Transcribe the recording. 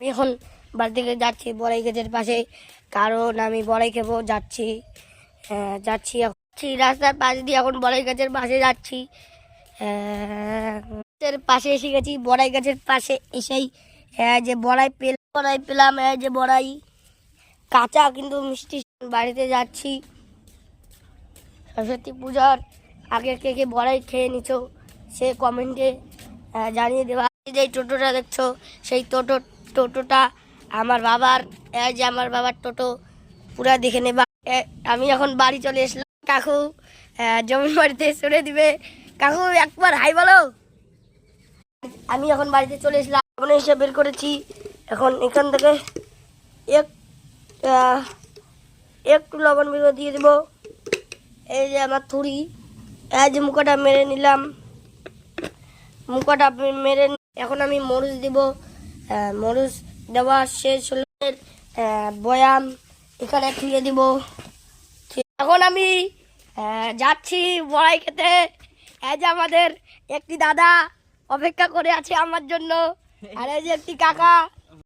আমি এখন বাড়ি থেকে যাচ্ছি বড়াই গাছের পাশে, কারণ আমি বড়াই খেবো। যাচ্ছি রাস্তার পাশ দিয়ে এখন বড়াই গাছের পাশে যাচ্ছি। পাশে এসে গেছি, বড়াই গাছের পাশে এসেই যে বড়াই পেলাম, যে বড়াই কাঁচা কিন্তু মিষ্টি। বাড়িতে যাচ্ছি। সরস্বতী পূজার আগে কে কে বড়াই খেয়ে নিছো সে কমেন্টে জানিয়ে দেওয়া। যে টোটোটা দেখছো সেই টোটোটা আমার বাবার, যে আমার বাবার টোটো পুরা দেখে নেবা। আমি এখন বাড়ি চলে এসলাম। কাকু জমির বাড়িতে সরে দিবে। কাকু একবার হাই বলো। আমি এখন বাড়িতে চলে এসলাম, এসে বের করেছি। এখন এখান থেকে একটু লবণ বিগো দিয়ে দেবো। এই যে আমার থুড়ি, এই যে মুখটা মেরে নিলাম। মুখটা মেরে এখন আমি মরিচ দিব। মরিচ দেওয়া শেষ হলে বয়াম এখানে খুলে দিব। এখন আমি যাচ্ছি বড়াই খেতে। এই যে আমাদের একটি দাদা অপেক্ষা করে আছে আমার জন্য, আর এই যে একটি কাকা